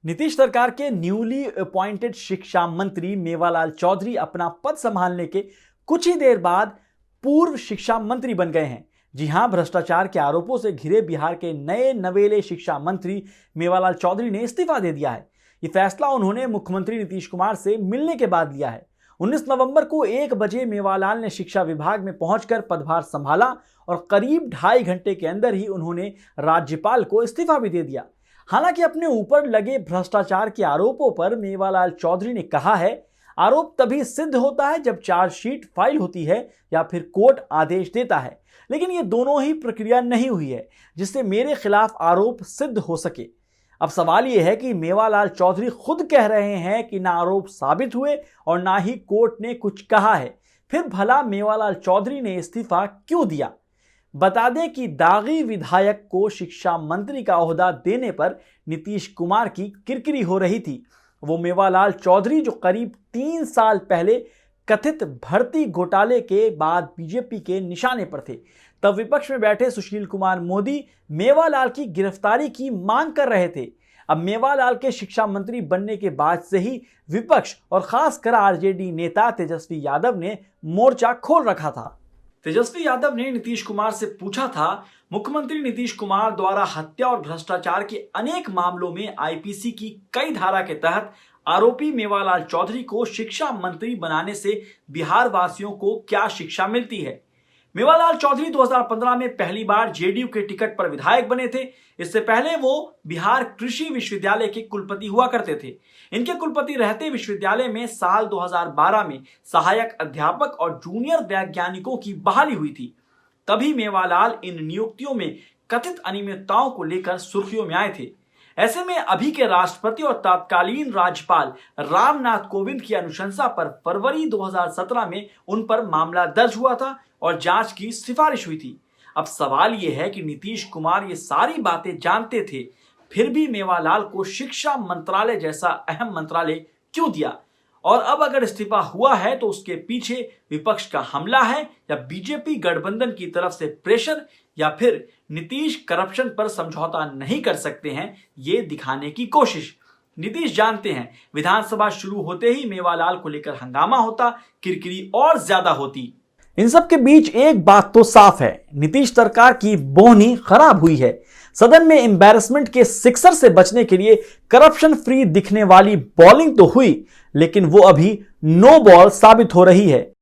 नीतीश सरकार के newly appointed शिक्षा मंत्री मेवालाल चौधरी अपना पद संभालने के कुछ ही देर बाद पूर्व शिक्षा मंत्री बन गए हैं। जी हां, भ्रष्टाचार के आरोपों से घिरे बिहार के नए नवेले शिक्षा मंत्री मेवालाल चौधरी ने इस्तीफा दे दिया है। ये फैसला उन्होंने मुख्यमंत्री नीतीश कुमार से मिलने के बाद लिया है। 19 नवंबर को 1 बजे मेवालाल ने शिक्षा विभाग में पहुंचकर पदभार संभाला और करीब 2.5 घंटे के अंदर ही उन्होंने राज्यपाल को इस्तीफा भी दे दिया। हालांकि अपने ऊपर लगे भ्रष्टाचार के आरोपों पर मेवालाल चौधरी ने कहा है, आरोप तभी सिद्ध होता है जब चार्जशीट फाइल होती है या फिर कोर्ट आदेश देता है, लेकिन ये दोनों ही प्रक्रिया नहीं हुई है जिससे मेरे खिलाफ आरोप सिद्ध हो सके। अब सवाल यह है कि मेवालाल चौधरी खुद कह रहे हैं कि ना आरोप साबित हुए और ना ही कोर्ट ने कुछ कहा है, फिर भला मेवालाल चौधरी ने इस्तीफा क्यों दिया? बता दें कि दागी विधायक को शिक्षा मंत्री का ओहदा देने पर नीतीश कुमार की किरकिरी हो रही थी। वो मेवालाल चौधरी जो करीब 3 साल पहले कथित भर्ती घोटाले के बाद बीजेपी के निशाने पर थे। तब विपक्ष में बैठे सुशील कुमार मोदी मेवालाल की गिरफ्तारी की मांग कर रहे थे। अब मेवालाल के शिक्षा मंत्री बनने के बाद से ही विपक्ष और खासकर आरजेडी नेता तेजस्वी यादव ने मोर्चा खोल रखा था। तेजस्वी यादव ने नीतीश कुमार से पूछा था, मुख्यमंत्री नीतीश कुमार द्वारा हत्या और भ्रष्टाचार के अनेक मामलों में आईपीसी की कई धारा के तहत आरोपी मेवालाल चौधरी को शिक्षा मंत्री बनाने से बिहार वासियों को क्या शिक्षा मिलती है? मेवालाल चौधरी 2015 में पहली बार जेडीयू के टिकट पर विधायक बने थे। इससे पहले वो बिहार कृषि विश्वविद्यालय के कुलपति हुआ करते थे। इनके कुलपति रहते विश्वविद्यालय में साल 2012 में सहायक अध्यापक और जूनियर वैज्ञानिकों की बहाली हुई थी। तभी मेवालाल इन नियुक्तियों में कथित अनियमितताओं को लेकर सुर्खियों में आए थे। ऐसे में अभी के राष्ट्रपति और तत्कालीन राज्यपाल रामनाथ कोविंद की अनुशंसा पर फरवरी 2017 में उन पर मामला दर्ज हुआ था और जांच की सिफारिश हुई थी। अब सवाल यह है कि नीतीश कुमार ये सारी बातें जानते थे, फिर भी मेवालाल को शिक्षा मंत्रालय जैसा अहम मंत्रालय क्यों दिया? और अब अगर इस्तीफा हुआ है तो उसके पीछे विपक्ष का हमला है या बीजेपी गठबंधन की तरफ से प्रेशर, या फिर नीतीश करप्शन पर समझौता नहीं कर सकते हैं, ये दिखाने की कोशिश। नीतीश जानते हैं विधानसभा शुरू होते ही मेवालाल को लेकर हंगामा होता, किरकिरी और ज्यादा होती। इन सब के बीच एक बात तो साफ है, नीतीश सरकार की बोहनी खराब हुई है। सदन में एम्बैरेसमेंट के सिक्सर से बचने के लिए करप्शन फ्री दिखने वाली बॉलिंग तो हुई, लेकिन वो अभी नो बॉल साबित हो रही है।